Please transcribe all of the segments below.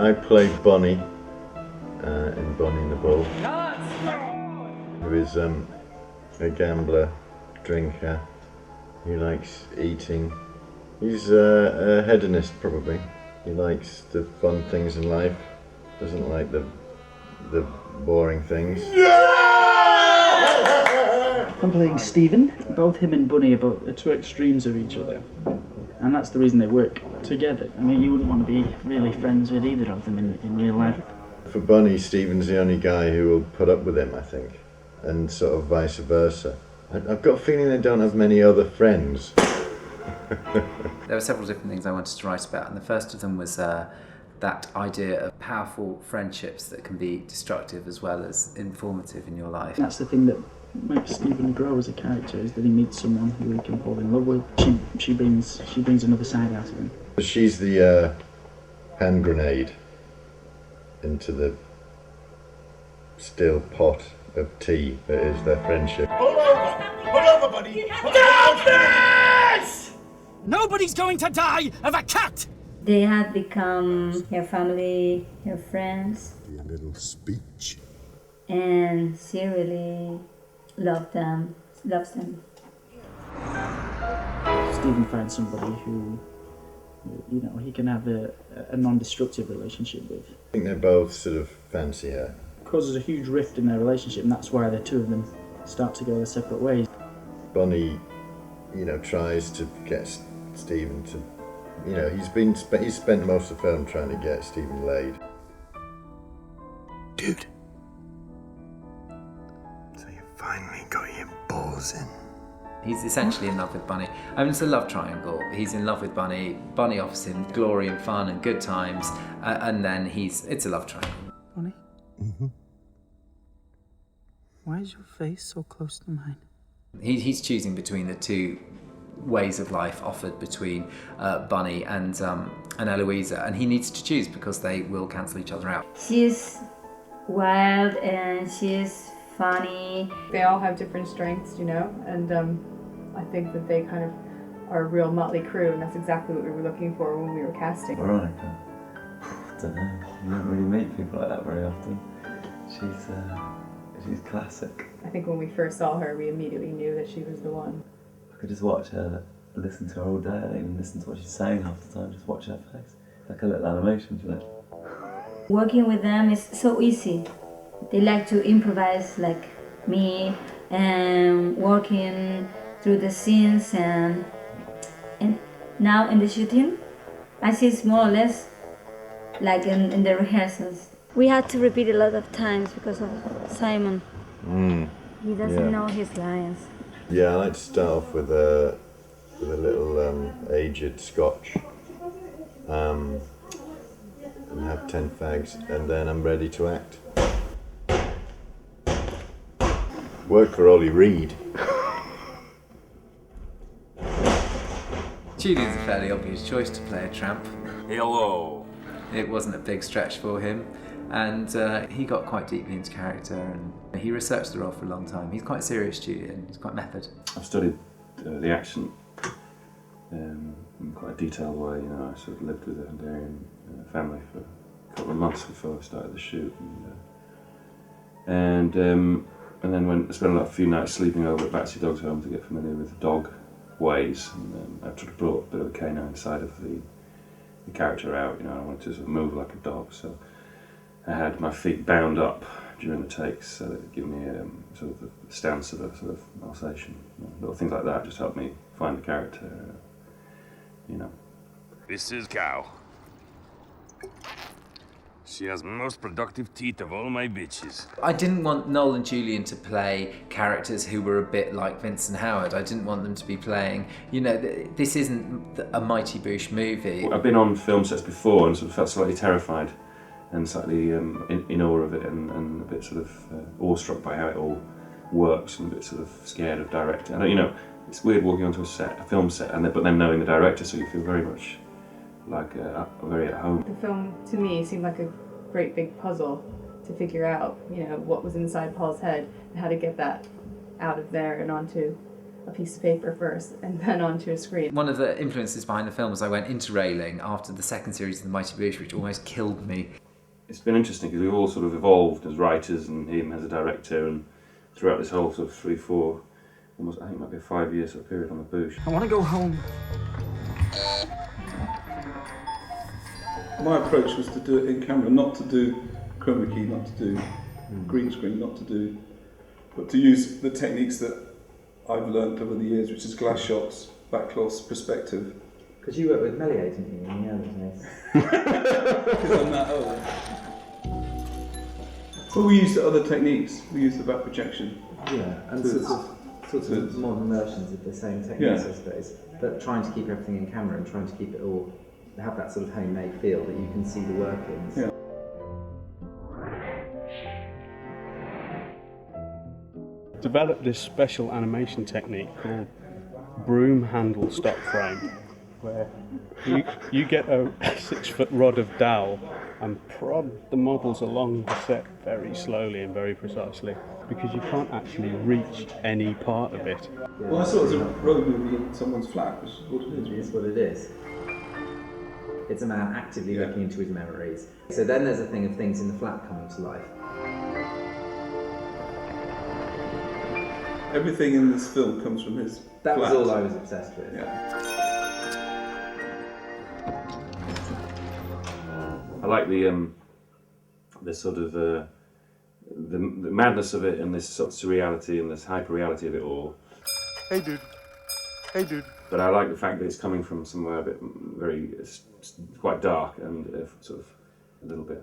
I played Bonnie in Bonnie and the Bull, who is a gambler, drinker. He likes eating. He's a hedonist, probably. He likes the fun things in life. Doesn't like the boring things. I'm playing Stephen. Both him and Bunny are two extremes of each other, and that's the reason they work together. I mean, you wouldn't want to be really friends with either of them in real life. For Bunny, Stephen's the only guy who will put up with him, I think, and sort of vice versa. I've got a feeling they don't have many other friends. There were several different things I wanted to write about, and the first of them was that idea of powerful friendships that can be destructive as well as informative in your life. That's the thing that makes Stephen grow as a character, is that he meets someone who he can fall in love with. She brings another side out of him. She's the hand grenade into the still pot of tea that is their friendship. Hold over, buddy. Stop this! Nobody's going to die of a cat! They have become her family, her friends. A little speech. And she really loves them. Stephen finds somebody who, you know, he can have a non-destructive relationship with. I think they both sort of fancy her. Causes a huge rift in their relationship, and that's why the two of them start to go their separate ways. Bonnie, you know, tries to get Stephen to, you know, he's spent most of the film trying to get Stephen laid. Dude. So you finally got your balls in. He's essentially in love with Bunny. I mean, it's a love triangle. He's in love with Bunny. Bunny offers him glory and fun and good times, and then it's a love triangle. Bunny? Mm-hmm. Why is your face so close to mine? He's choosing between the two ways of life offered between Bunny and Eloisa, and he needs to choose because they will cancel each other out. She's wild and she's funny. They all have different strengths, you know, and I think that they kind of are a real motley crew, and that's exactly what we were looking for when we were casting. Veronica, I don't know, you don't really meet people like that very often. She's classic. I think when we first saw her, we immediately knew that she was the one. I could just watch her, listen to her all day, I don't even listen to what she's saying half the time, just watch her face. Like a little animation, you know. Working with them is so easy. They like to improvise like me and working through the scenes, and now in the shooting, I see it's more or less like in the rehearsals. We had to repeat a lot of times because of Simon. He doesn't know his lines. Yeah, I like to start off with a little aged scotch, and have 10 fags, and then I'm ready to act. Work for Ollie Reed. Julian's a fairly obvious choice to play a tramp. Hello. It wasn't a big stretch for him, and he got quite deeply into character, and he researched the role for a long time. He's quite serious, Julian. He's quite method. I've studied the accent in quite a detailed way, you know. I sort of lived with a Hungarian family for a couple of months before I started the shoot, and then I spent a few nights sleeping over at Batsy Dog's home to get familiar with dog ways, and I sort of brought a bit of a canine side of the character out, you know. I wanted to sort of move like a dog, so I had my feet bound up during the takes so that it gave me sort of the stance of a sort of Alsatian. You know, little things like that just helped me find the character, you know. This is Cow. She has most productive teeth of all my bitches. I didn't want Noel and Julian to play characters who were a bit like Vincent Howard. I didn't want them to be playing, you know, this isn't a Mighty Boosh movie. I've been on film sets before and sort of felt slightly terrified and slightly in awe of it, and a bit sort of awestruck by how it all works, and a bit sort of scared of directing. I don't, you know, it's weird walking onto a film set, but then knowing the director, so you feel very much like very at home. The film, to me, seemed like a great big puzzle to figure out, you know, what was inside Paul's head and how to get that out of there and onto a piece of paper first and then onto a screen. One of the influences behind the film was I went interrailing after the second series of The Mighty Boosh, which almost killed me. It's been interesting because we've all sort of evolved as writers and him as a director, and throughout this whole sort of 3, 4, almost, I think it might be a 5-year sort of period on the Boosh. I want to go home. My approach was to do it in camera, not to do chroma key, not to do green screen, but to use the techniques that I've learned over the years, which is glass shots, back close, perspective. Because you worked with Méliès, didn't you, in the early days? Because I'm that old. But we used other techniques. We used the back projection. Yeah, and sort of modern versions of the same techniques, I suppose. But trying to keep everything in camera and trying to keep it all, have that sort of homemade feel that you can see the workings. Yeah. Developed this special animation technique called broom handle stop frame, where you get a 6-foot rod of dowel and prod the models along the set very slowly and very precisely, because you can't actually reach any part of it. Well, I saw it as a road movie in someone's flat, which is what it is. It's what it is. It's a man actively looking into his memories. So then there's a thing of things in the flat coming to life. Everything in this film comes from his That flat. was all I was obsessed with. Yeah. I like the sort of the madness of it and this sort of surreality and this hyper-reality of it all. Hey, dude. Hey, dude. But I like the fact that it's coming from somewhere a bit quite dark and sort of a little bit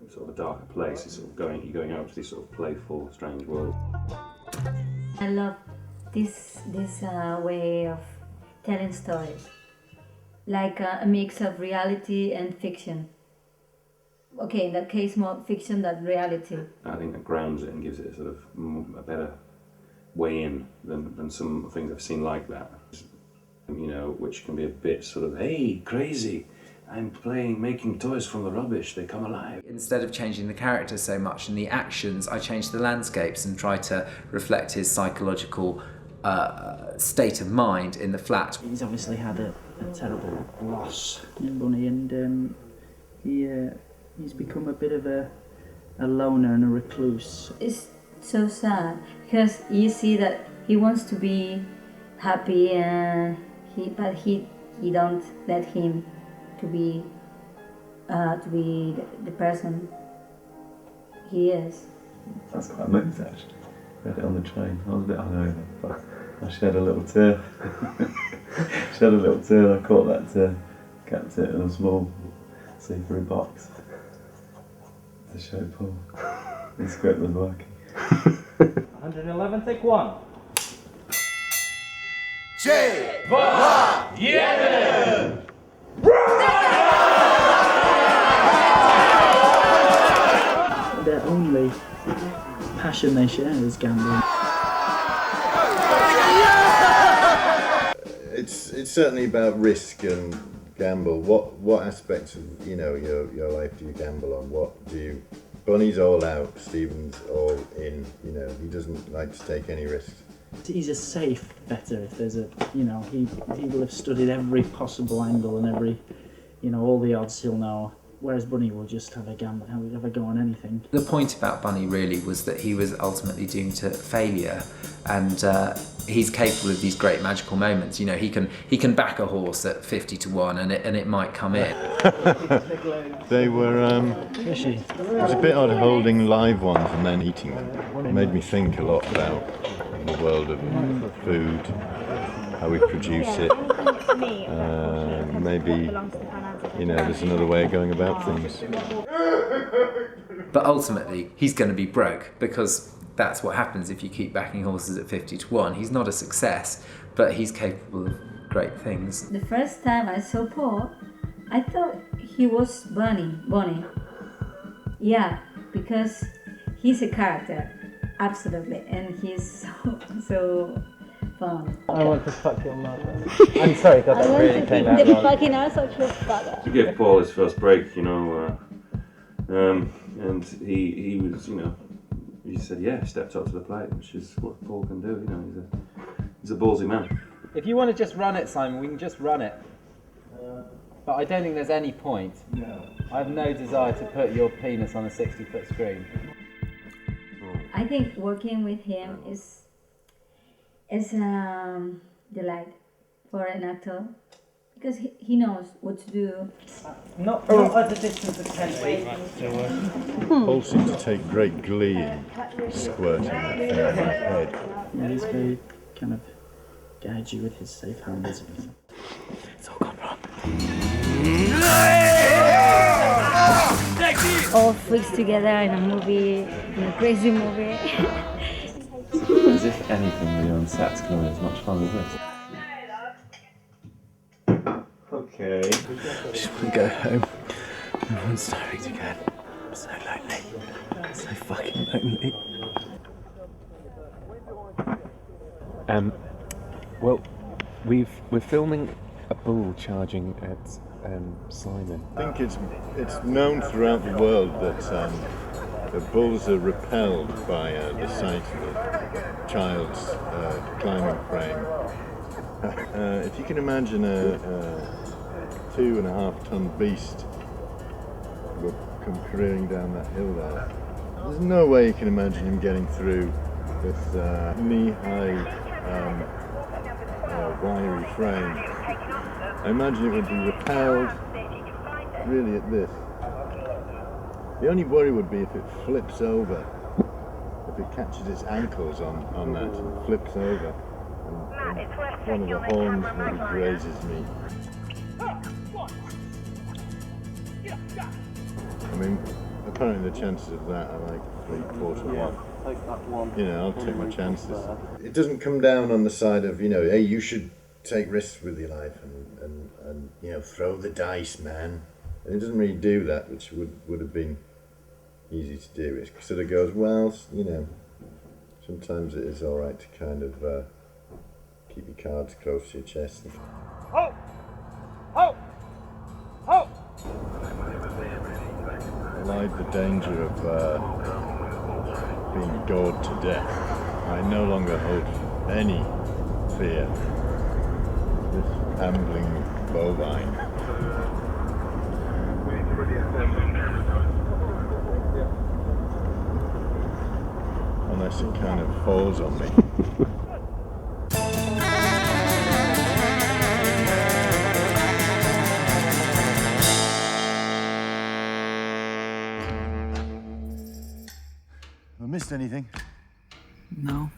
sort of a darker place. It's sort of you're going out to this sort of playful, strange world. I love this way of telling stories, like a mix of reality and fiction. Okay, in that case, more fiction than reality. I think that grounds it and gives it a sort of a better way in than some things I've seen like that. You know, which can be a bit sort of, hey, crazy, I'm making toys from the rubbish, they come alive. Instead of changing the characters so much and the actions, I changed the landscapes and tried to reflect his psychological state of mind in the flat. He's obviously had a terrible loss in Bunny, and he's become a bit of a loner and a recluse. It's so sad because you see that he wants to be happy, and but he don't let him to be the person he is. That's quite moved actually. Read it on the train. I was a bit hungover, but I shed a little tear. I caught that tear, kept it in a small see-through box to show Paul. The script was working. 111, take 1. Their only passion they share is gambling. It's certainly about risk and gamble. What aspects of your life do you gamble on? What do you? Bunny's all out. Stephen's all in. He doesn't like to take any risks. He's a safe better if there's he will have studied every possible angle and every, all the odds he'll know. Whereas Bunny will just have a gamble, have a go on anything. The point about Bunny really was that he was ultimately doomed to failure, and he's capable of these great magical moments. He can back a horse at 50-1, and it might come in. They were. It was a bit odd holding live ones and then eating them. It made me think a lot about the world of food, how we produce it. Maybe. There's another way of going about things. But ultimately, he's going to be broke, because that's what happens if you keep backing horses at 50-1. He's not a success, but he's capable of great things. The first time I saw Paul, I thought he was Bonnie. Yeah, because he's a character, absolutely, and he's so fun. I want to fuck your mother. I'm sorry, God, that really came out wrong. Fucking asshole father. To give Paul his first break, and he was, he said, yeah, stepped up to the plate, which is what Paul can do. He's a ballsy man. If you want to just run it, Simon, we can just run it. But I don't think there's any point. No. I have no desire to put your penis on a 60-foot screen. I think working with him is a delight for an actor because he knows what to do. Not at the distance of 10 feet. Paul seems to take great glee in squirting that thing on my head. Yeah, he's very kind of guides you with his safe hands. It's all gone wrong. All freaks together in a movie, in a crazy movie. As if anything really on set's going to be as much fun as this. Okay. I just want to go home. Everyone's starving again. I'm so lonely. I'm so fucking lonely. Well, we're filming a bull charging at Simon. I think it's known throughout the world that the bulls are repelled by the sight of a child's climbing frame. If you can imagine a 2.5 ton beast will come careering down that hill there, there's no way you can imagine him getting through with knee-high wiry frame. I imagine it would be repelled really at this. The only worry would be if it flips over, if it catches its ankles on that and flips over, and one of the horns maybe grazes me. I mean, apparently the chances of that are like 3/4 1. You know, I'll take my chances. It doesn't come down on the side of, you know, hey, you should take risks with your life and you know, throw the dice, man. And it doesn't really do that, which would have been easy to do. It sort of goes, well, you know, sometimes it is all right to kind of keep your cards close to your chest. Ho! Ho! Ho! Allied the danger of being gored to death, I no longer hold any fear of this ambling bovine. Unless it kind of falls on me. Have I missed anything? No.